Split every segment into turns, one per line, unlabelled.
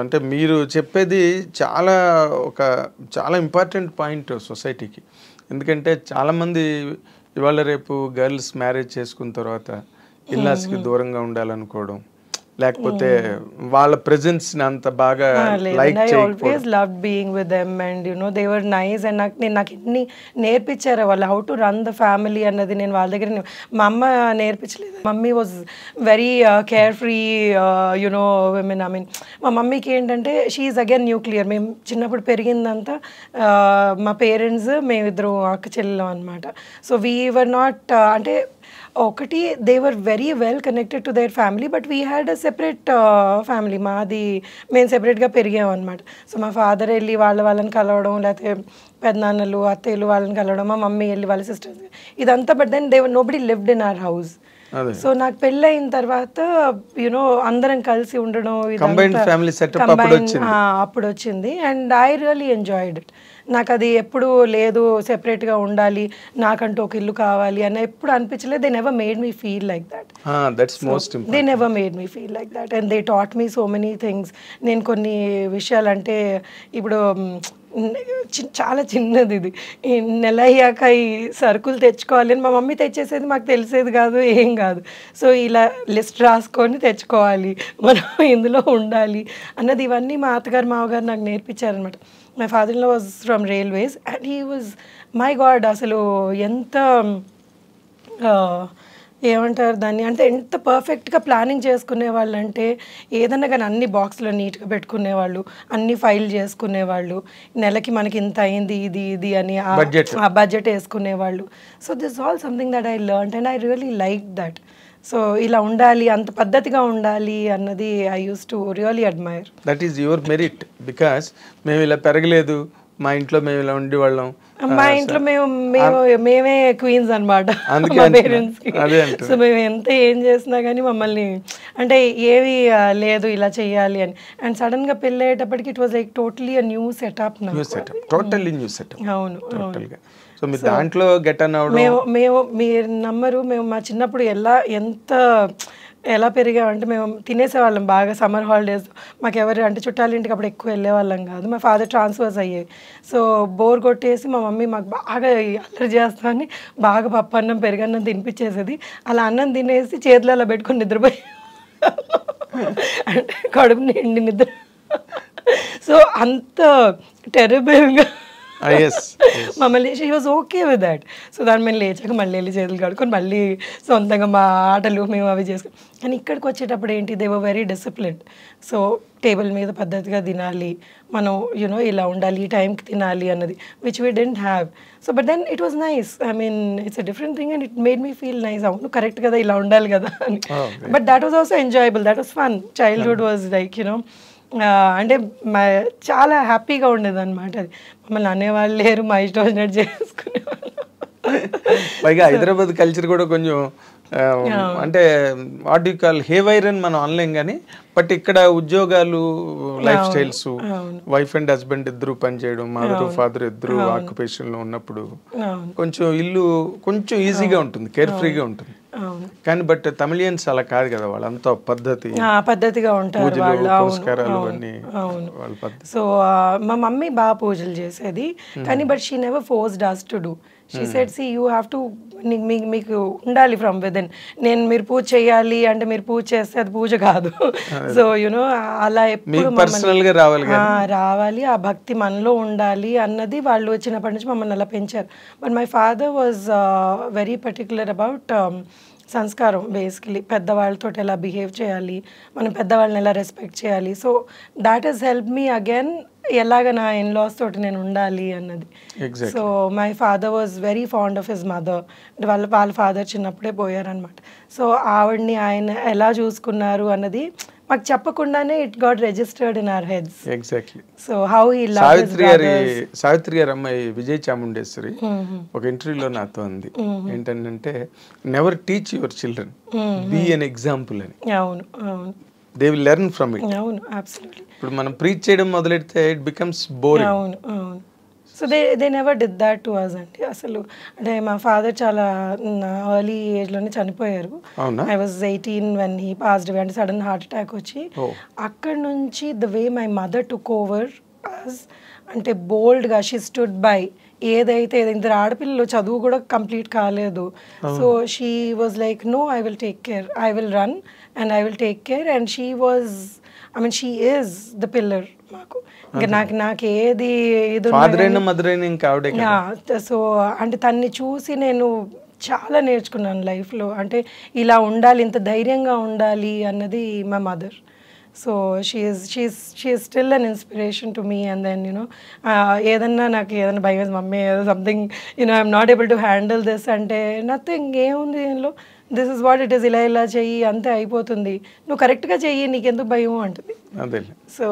అంటే మీరు చెప్పేది చాలా ఒక చాలా ఇంపార్టెంట్ పాయింట్ సొసైటీకి. ఎందుకంటే చాలామంది ఇవాళ రేపు గర్ల్స్ మ్యారేజ్ చేసుకున్న తర్వాత ఇల్లాస్కి దూరంగా ఉండాలనుకోవడం, లేకపోతే వాళ్ళ ప్రెజెన్స్ ని అంత బాగా like
I always loved being with them and they were nice and నాకు ఎన్ని నేర్పించారు వాళ్ళు how to run the family అన్నది నేను వాళ్ళ దగ్గర మా అమ్మ నేర్పించలేదు. Mummy was very carefree women. I mean మా మమ్మీకి ఏంటంటే షీఈస్ అగైన్ న్యూక్లియర్. మేము చిన్నప్పుడు పెరిగిందంతా మా పేరెంట్స్ మేమిద్దరు అక్క చెల్లెలం అనమాట. సో వీ వర్ నాట్ అంటే ఒకటి they were very well connected to their family but we had a separate family. మాది మేము సెపరేట్గా పెరిగాం అనమాట. సో మా ఫాదర్ వెళ్ళి వాళ్ళని కలవడం, లేకపోతే పెద్దనాన్నలు అత్తయ్యలు వాళ్ళని కలవడం, మా మమ్మీ వెళ్ళి వాళ్ళ సిస్టర్స్ ఇదంతా. But then they nobody lived in our house. So నాకు పెళ్ళి అయిన తర్వాత అందరం కలిసి ఉండడం అప్పుడు వచ్చింది. And I really enjoyed it. నాకు అది ఎప్పుడు లేదు సెపరేట్గా ఉండాలి, నాకంటూ ఒక ఇల్లు కావాలి అని ఎప్పుడు అనిపించలేదు. They never made me feel like that. They never made me feel like that and they taught me so many things. నేను కొన్ని విషయాలు అంటే ఇప్పుడు చాలా చిన్నది ఇది, ఈ నెల అయ్యాక ఈ సరుకులు తెచ్చుకోవాలి అని మా మమ్మీ తెచ్చేసేది, మాకు తెలిసేది కాదు, ఏం కాదు. సో ఇలా లిస్ట్ రాసుకొని తెచ్చుకోవాలి, మనం ఇందులో ఉండాలి అన్నది ఇవన్నీ మా అత్తగారు మామగారు నాకు నేర్పించారనమాట. My father in law was from railways and he was my god అసలు ఎంత ఏమంటారు దాన్ని అంటే ఎంత పర్ఫెక్ట్గా ప్లానింగ్ చేసుకునేవాళ్ళు అంటే ఏదన్నా కానీ అన్ని బాక్స్లో నీట్గా పెట్టుకునేవాళ్ళు, అన్ని ఫైల్ చేసుకునేవాళ్ళు, నెలకి మనకి ఇంత అయింది ఇది అని ఆ బడ్జెట్ వేసుకునేవాళ్ళు. So this all something that I learned and I really like that. So ఇలా ఉండాలి, అంత పద్ధతిగా ఉండాలి అన్నది I use to really admire.
That is your merit. Because మేము ఇలా పెరగలేదు, మా ఇంట్లో మేము ఇలా ఉండేవాళ్ళం,
మా ఇంట్లో మేమే క్వీన్స్ అనమాట మా పేరెంట్స్కి. సో మేము ఎంత ఏం చేసినా కానీ మమ్మల్ని అంటే ఏవి లేదు ఇలా చెయ్యాలి అని. అండ్ సడన్గా పెళ్ళి అయ్యేటప్పటికి it was like totally a new setup. అవును.
సో మీ దాంట్లో గెట్ అన్ అవడం
మేము మీరు నమ్మరు, మేము మా చిన్నప్పుడు ఎలా పెరిగామంటే మేము తినేసేవాళ్ళం బాగా. సమ్మర్ హాలిడేస్ మాకు ఎవరు అంటే చుట్టాల ఇంటికి అప్పుడు ఎక్కువ వెళ్ళేవాళ్ళం కాదు. మా ఫాదర్ ట్రాన్స్ఫర్స్ అయ్యాయి. సో బోర్ కొట్టేసి మా మమ్మీ మాకు బాగా అల్లరి చేస్తామని బాగా పప్పు అన్నం పెరుగన్నం తినిపించేసేది. అలా అన్నం తినేసి చేతులు అలా పెట్టుకొని నిద్రపోయి అంటే కడుపు నిండి నిద్ర. సో అంత టెరబుల్గా మమ్మల్ని she was okay with that. So దాన్ని మేము లేచాక మళ్ళీ వెళ్ళి చేతులు కడుక్కొని మళ్ళీ సొంతంగా మా ఆటలు మేము అవి చేసుకుని. కానీ ఇక్కడికి వచ్చేటప్పుడు ఏంటి, they were very disciplined. So table మీద పద్ధతిగా తినాలి, మనం ఇలా ఉండాలి, ఈ టైంకి తినాలి అన్నది which we didn't have. So but then it was nice. I mean it's a different thing and it made me feel nice. అవును కరెక్ట్ కదా, ఇలా ఉండాలి కదా అని. But that was also enjoyable, that was fun. Childhood was like అంటే చాలా హ్యాపీగా ఉండేది అనమాట. అది మమ్మల్ని అనేవాళ్ళు లేరు, మా ఇష్టం వచ్చినట్టు చేసుకునేవాళ్ళు.
పైగా హైదరాబాద్ కల్చర్ కూడా కొంచెం అంటే వాట్ యు కాల్ హేవైర్ అని మనం అనలేం కానీ, బట్ ఇక్కడ ఉద్యోగాలు, life styles, wife and husband ఇద్దరు పనిచేయడం, మదర్ ఫాదర్ ఇద్దరు ఆక్యుపేషన్ లో ఉన్నప్పుడు కొంచెం ఇల్లు కొంచెం ఈజీగా ఉంటుంది, కేర్ ఫ్రీగా ఉంటుంది. కానీ బట్ తమిళియన్స్ అలా కాదు కదా, వాళ్ళంతా
పద్ధతిగా ఉంటారు వాళ్ళు. సో మా మమ్మీ బాగా పూజలు చేసేది కానీ but she never forced us to do. She said, see, you have to మీకు ఉండాలి ఫ్రమ్ విదిన్. మీరు పూజ చేయాలి అంటే మీరు పూజ చేస్తే అది పూజ కాదు. సో అలా ఎప్పుడు రావాలి, ఆ భక్తి మనలో ఉండాలి అన్నది వాళ్ళు చిన్నప్పటి నుంచి మమ్మల్ని అలా పెంచారు. But my father was very particular about సంస్కారం. బేసికలీ పెద్దవాళ్ళతో ఎలా బిహేవ్ చేయాలి, మనం పెద్దవాళ్ళని ఎలా రెస్పెక్ట్ చేయాలి. So that has help me again ఎలాగ నా ఇన్లాస్ తోటి నేను ఉండాలి అన్నది. So my father was very fond of his mother. వాళ్ళ ఫాదర్ చిన్నప్పుడే పోయారనమాట. సో ఆవిడ్ని ఆయన ఎలా చూసుకున్నారు అన్నది మాకు చెప్పకుండానే it got registered in our heads.
Exactly.
So how he
Savitri గారి అమ్మాయి విజయ చాముండేశ్వరి ఒక ఇంటర్వ్యూలో నాతో అంది ఏంటంటే, never teach your children, be an example అని.
అవును అవును,
they will learn from it.
అవును, అబ్సల్యూట్లీ.
ఇప్పుడు మనం ప్రీచ్ చేయడం మొదలెడితే ఇట్ బికమ్స్ బోరింగ్.
అవును అవును. So they never did that to us అండి. అసలు అంటే మా ఫాదర్ చాలా ఎర్లీ ఏజ్లోనే చనిపోయారు. I was 18 when he passed away, అంటే సడన్ హార్ట్ అటాక్ వచ్చి. అక్కడ నుంచి the way my mother took over us, అంటే బోల్డ్గా షీ స్టుడ్ బై. ఏదైతే ఇద్దరు ఆడపిల్లలు, చదువు కూడా కంప్లీట్ కాలేదు. So she was like no, I will take care, I will run and I will take care. And she was, I mean she is the pillar మాకు. ఇంకా నాకు ఏది ఇది సో అంటే తన్ని చూసి నేను చాలా నేర్చుకున్నాను లైఫ్లో. అంటే ఇలా ఉండాలి, ఇంత ధైర్యంగా ఉండాలి అన్నది మా mother. So she is still an inspiration to me. And then ఏదన్నా నాకు ఏదైనా భయం వేసి, మమ్మీ ఏదో something I'm not able to handle this అంటే, నథింగ్, ఏముంది దీనిలో, this is what it is, ఇలా చెయ్యి అంతే అయిపోతుంది, నువ్వు కరెక్ట్గా చెయ్యి, నీకెందుకు భయం అంటుంది. So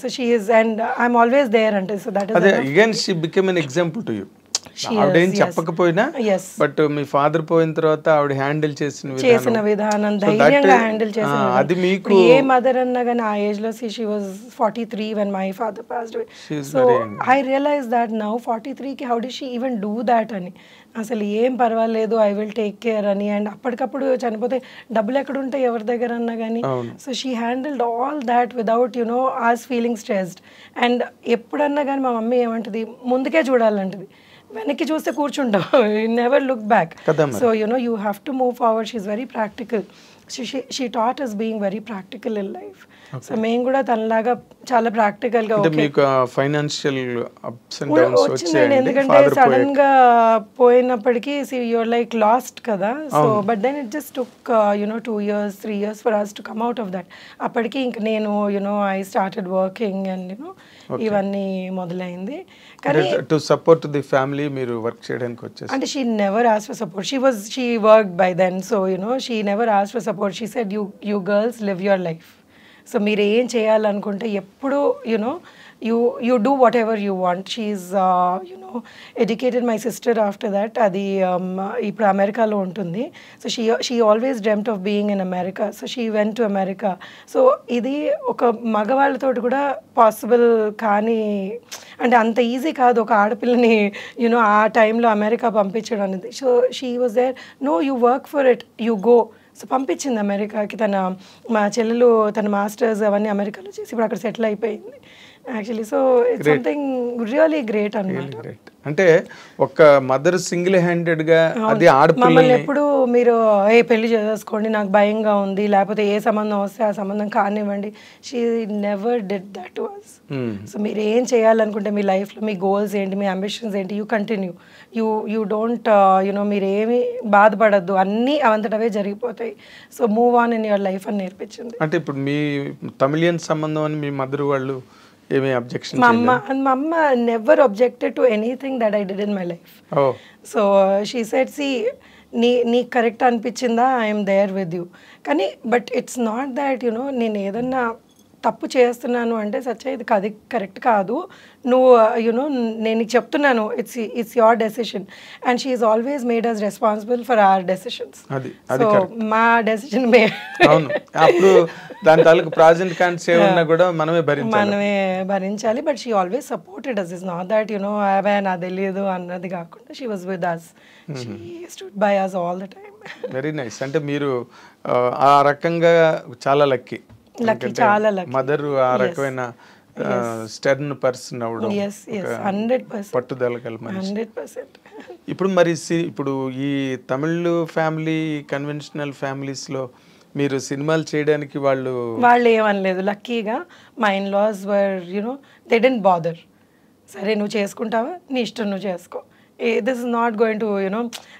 so she is, and I'm always there అంటే. So that is
again she become an example to you. ఆవిడేం చెప్పకపోయినా, బట్ మీ ఫాదర్ పోయిన తర్వాత ఆవిడ హ్యాండిల్ చేసిన విధానం,
ధైర్యంగా హ్యాండిల్ చేసిన, అది మీకు ఏ మదర్ అన్నా కానీ ఆ ఏజ్ లో. She was 43 when my father passed away. So I realized that now 43 కి how did she even do that అని. అసలు ఏం పర్వాలేదు, ఐ విల్ టేక్ కేర్ అని. అండ్ అప్పటికప్పుడు చనిపోతే డబ్బులు ఎక్కడ ఉంటాయి ఎవరి దగ్గర అన్నా కానీ. So she handled all that without us feeling stressed. అండ్ ఎప్పుడన్నా కానీ మా మమ్మీ ఏమంటుంది, ముందుకే చూడాలంటది, వెనక్కి చూస్తే కూర్చుంటాం, never look back. So you have to move forward. She is very practical. She taught us being very practical in life. సో మేము కూడా తనలాగా చాలా ప్రాక్టికల్ గా
ఫైనాన్షియల్ అప్స్ అండ్ డౌన్స్ వచ్చాయండి.
ఎందుకంటే సడన్ గా పోయినప్పటికీ యూఆర్ లైక్ లాస్ట్ కదా. So but then it just took 2 years 3 years for us to come out of that. అప్పటికి ఇంక నేను ఐ స్టార్టెడ్ వర్కింగ్ అండ్ ఇవన్నీ మొదలైంది.
కానీ టు సపోర్ట్ ది ఫ్యామిలీ మీరు వర్క్ చేయడానికి వచ్చేసి,
అంటే she never asked for support. She worked by then. So she never asked for support. She said you girls live your life. So మీరు ఏం చేయాలనుకుంటే ఎప్పుడు you do whatever you want. She's educated my sister after that. అది ఇప్పుడు అమెరికాలో ఉంటుంది. So she always dreamt of being in America. So she went to America. So ఇది ఒక మగవాళ్ళతో కూడా పాసిబుల్ కానీ, అంటే అంత ఈజీ కాదు ఒక ఆడపిల్లని ఆ టైంలో అమెరికా పంపించడం అనేది. So she was there, no you work for it, you go. So పంపించింది అమెరికాకి. మా చెల్లెలు తన మాస్టర్స్ అవన్నీ అమెరికాలో చేసి ఇప్పుడు అక్కడ సెటిల్ అయిపోయింది actually. So it's something really great అన్నమాట.
అంటే ఒక మదర్ సింగిల్ హ్యాండెడ్ గా అది
మమ్మల్ని ఎప్పుడు మీరు పెళ్లి చేసుకోండి, నాకు భయంగా ఉంది, లేకపోతే ఏ సంబంధం వస్తే ఆ సంబంధం కానివ్వండి, she never did that to us. So మీరు ఏం చేయాలనుకుంటే మీ లైఫ్లో మీ గోల్స్ ఏంటి, మీ అంబిషన్స్ ఏంటి, యూ కంటిన్యూ. యూ డోంట్ మీరు ఏమి బాధపడద్దు, అన్నీ అవంతటవే జరిగిపోతాయి. So move on in your life అని నేర్పించింది.
అంటే ఇప్పుడు మీ తమిళియన్ సంబంధం అని మీ మదర్ వాళ్ళు ఏమీ అబ్జెక్షన్?
మా అమ్మ never objected to anything that I did in my life. So she said, see నీకు కరెక్ట్ అనిపించిందా, ఐఎమ్ దేర్ విత్ యూ. కానీ బట్ ఇట్స్ నాట్ దాట్ నేను ఏదన్నా తప్పు చేస్తున్నాను అంటే సచ్చ ఇది అది కరెక్ట్ కాదు, నువ్వు నేను నీకు చెప్తున్నాను, it's your decision. And she is always made us responsible for our decisions. So మా డెసిషన్
అప్పుడు దాని తాలూకు ప్రాజెక్ట్ కాన్సే ఉన్నా కూడా మనమే
భరించాలి. But she always supported us. Is not that away నాకు తెలియదు అన్నది కాకుండా she was with us. She stood by us all the time.
Very nice. అంటే మీరు ఆ రకంగా చాలా లక్కీ.
చాలా లక్కీ.
మదర్ ఆ రకమైన స్టర్న్ పర్సన్ అవడం,
100%
పట్టుదల కలిసి
100%.
ఇప్పుడు మరి ఇప్పుడు ఈ తమిళ్ ఫ్యామిలీ కన్వెన్షనల్ ఫ్యామిలీస్ లో మీరు సినిమాలు చేయడానికి వాళ్ళు
ఏమనలేదు. లక్కీగా మా in-laws were they didn't bother. సరే నువ్వు చేసుకుంటావా, నీ ఇష్టం, నువ్వు చేసుకో, this is not going to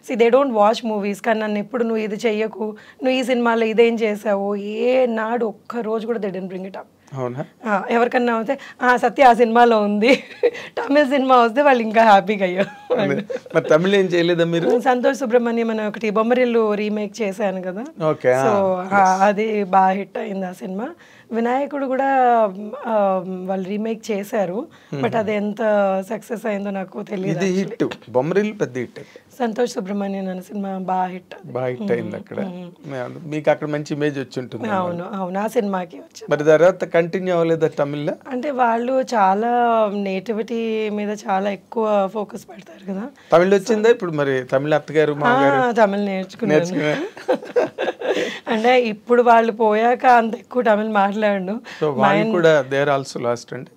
see they don't watch movies. కానీ నన్ను ఎప్పుడు నువ్వు ఇది చెయ్యకు, నువ్వు ఈ సినిమాలో ఇదేం చేసావు, ఏ నాడు ఒక్క రోజు కూడా they didn't bring it up. ఎవరికన్నా వస్తే సత్య ఆ సినిమాలో ఉంది, తమిళ సినిమా వస్తే వాళ్ళు ఇంకా హ్యాపీగా అయ్యారు.
తమిళ ఏం చేయలేదా మీరు?
సంతోష్ సుబ్రహ్మణ్యం అని ఒకటి బొమ్మరిల్లు రీమేక్ చేశాను కదా, సో అది బాగా హిట్ అయింది ఆ సినిమా. వినాయకుడు కూడా ఆ, వాళ్ళు రీమేక్ చేశారు, బట్ అది ఎంత సక్సెస్ అయిందో నాకు తెలియదు.
ఇది హిట్, బొమ్మరిల్లు పెద్ద హిట్.
సంతోష్ సుబ్రహ్మణ్యం అనే సినిమా బాగా హిట్.
బాగా హిట్ అయింది అక్కడ, మీకు అక్కడ మంచి ఇమేజ్ వచ్చి ఉంటుంది.
అవును అవును, ఆ సినిమాకి వచ్చింది.
మరి తర్వాత కంటిన్యూ అవ్వలేదా తమిళ్లో?
అంటే వాళ్ళు చాలా నేటివిటీ మీద చాలా ఎక్కువ ఫోకస్ పెడతారు కదా.
తమిళ్ వచ్చిందా ఇప్పుడు? మరి తమిళ అత్తగారు మామగారు
తమిళ్ నేర్చుకున్నాను. అంటే ఇప్పుడు వాళ్ళు పోయాక అంత ఎక్కువ తమిళ్ మాట్లాడను.
సో వాళ్ళు కూడా దే ఆర్ ఆల్సో లాస్ట్ అండి.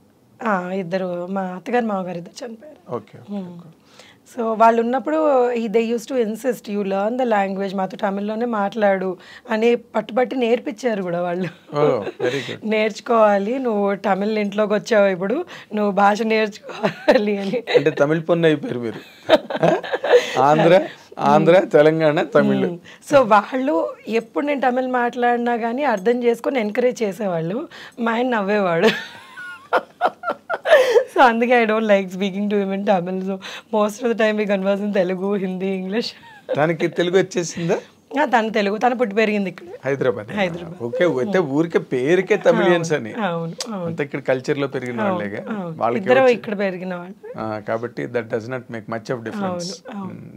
ఇద్దరు, మా అత్తగారు మామగారు ఇద్దరు చనిపోయారు.
ఓకే.
సో వాళ్ళు ఉన్నప్పుడు they use to insist you learn the language, మాతో తమిళ్లోనే మాట్లాడు అని పట్టుబట్టి నేర్పించారు కూడా వాళ్ళు.
Very good.
నేర్చుకోవాలి, నువ్వు తమిళ్ ఇంట్లోకి వచ్చావు, ఇప్పుడు నువ్వు భాష నేర్చుకోవాలి అని.
అంటే తమిళ పొన్ను అయిపోయారు మీరు. ఆంధ్ర తెలంగాణ తమిళ్.
సో వాళ్ళు ఎప్పుడు నేను తమిళ్ మాట్లాడినా కానీ అర్థం చేసుకొని ఎంకరేజ్ చేసేవాళ్ళు. మా ఆయన నవ్వేవాడు. సో అందుకే I don't like speaking to him in Tamil. So most of the time we converse in Telugu, Hindi, English.
దానికి తెలుగు వచ్చేసిందా?
తను తెలుగు, తను పుట్టి పెరిగింది ఇక్కడ
హైదరాబాద్. ఓకే. అయితే ఊరికే పేరుకే తమిళియన్స్ అని, అంత ఇక్కడ కల్చర్ లో పెరిగిన వాళ్ళేగా వాళ్ళకి
ఇక్కడ పెరిగిన వాళ్ళు
కాబట్టి that does not make much of difference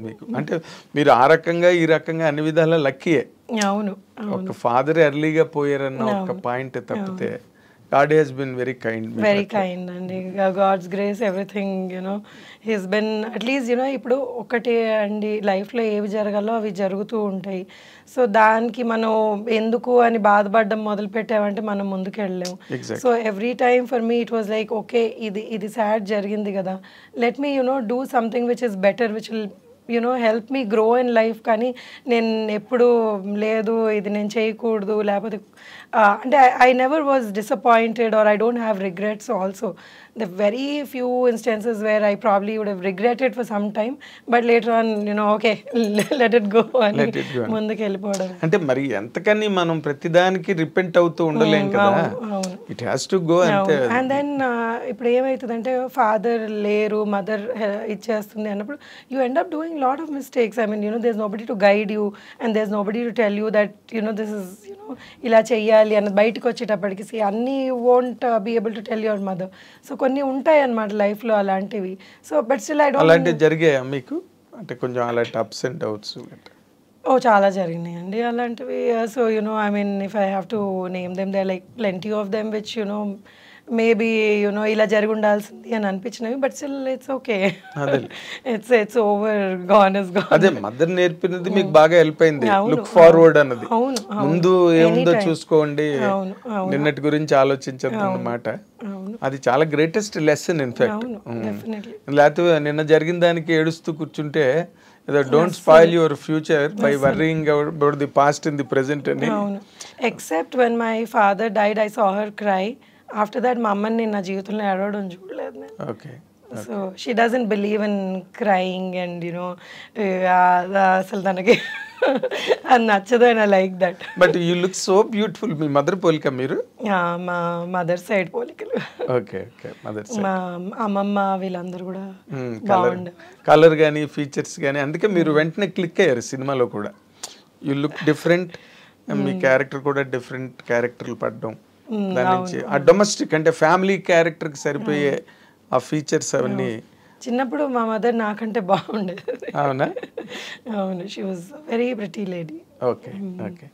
మీకు. అంటే మీరు ఆ రకంగా ఈ రకంగా అన్ని విధాల లక్కీయే.
అవును,
ఒక ఫాదర్ ఎర్లీగా పోయారన్న ఒక పాయింట్ తప్పితే God has been very kind.
Very kind అండి. God's grace, everything, you know, he's been at least, you know, ఇప్పుడు ఒకటి అండి, లైఫ్లో ఏవి జరగాలో అవి జరుగుతూ ఉంటాయి. సో దానికి మనం ఎందుకు అని బాధపడడం మొదలు పెట్టామంటే మనం ముందుకు వెళ్ళలేము. So every time for me it was like okay, ఇది సాడ్ జరిగింది కదా, let me do something which is better, which will help me grow in life. కానీ నేను ఎప్పుడు లేదు ఇది నేను చేయకూడదు, లేకపోతే అంటే I never was disappointed or I don't have regrets also. The very few instances where I probably would have regretted for some time, but later on okay let it go అని ముందుకు వెళ్ళిపోవడం.
అంటే మరి ఎంతకని మనం ప్రతిదానికి రిపెంట్ అవుతూ ఉండలేం కదా, ఇట్ హ్యాస్ టు గో అంతే.
అండ్ దెన్ ఇప్పుడు ఏమవుతుందంటే ఫాదర్ లేరు, మదర్ ఇచ్చేస్తుంది అన్నప్పుడు you end up doing lot of mistakes. I mean, there's nobody to guide you and there's nobody to tell you that this is ila cheyali and bayitiki vachetappadiki see anni you won't be able to tell your mother. So konni untayi annamata life lo alantivi. So but still I don't
alanti jarigaya meeku ante konjam alanti ups and downs
చాలా జరిగినాయండి అలాంటివి. So I mean, if I have to name them, there are like plenty of them which maybe ఇలా జరిగి ఉండాల్సింది అని అనిపించినవి, but still it's okay, it's over, gone is gone.
అదే mother నేర్పినది మీకు బాగా హెల్ప్ అయింది, లుక్ ఫార్వర్డ్ అన్నది. ముందు ఏముందో చూసుకోండి, నిన్నటి గురించి ఆలోచించద్దు అన్నమాట. అది చాలా గ్రేటెస్ట్ లెసన్ ఇన్ఫాక్ట్. లేకపోతే నిన్న జరిగిన దానికి ఏడుస్తూ కూర్చుంటే don't spoil your future by worrying about the past in the present అని.
Except when my father died I saw her cry. After that మా అమ్మని నేను నా జీవితంలో ఏడవడం చూడలేదు నేను.
Okay.
So she doesn't believe in crying and అసలు తనకి అది నచ్చదు and I like that.
But you look so beautiful. మీ మదర్ పోలిక మీరు?
మా మదర్ సైడ్ పోలికలు.
Okay okay. మదర్ సైడ్
మా అమ్మమ్మ వీళ్ళందరూ కూడా బాగుండే,
కలర్ కానీ ఫీచర్స్ కానీ, అందుకే మీరు వెంటనే క్లిక్ అయ్యారు సినిమాలో కూడా. You look different, me character కూడా డిఫరెంట్ క్యారెక్టర్లు పడడం, దాని నుంచి ఆ డొమెస్టిక్ అంటే ఫ్యామిలీ క్యారెక్టర్ కి సరిపోయే ఆ ఫీచర్స్ అవన్నీ.
చిన్నప్పుడు మా మదర్ నాకంటే బాగుండేది.
అవునా?
అవును, she was very pretty lady.
Okay okay.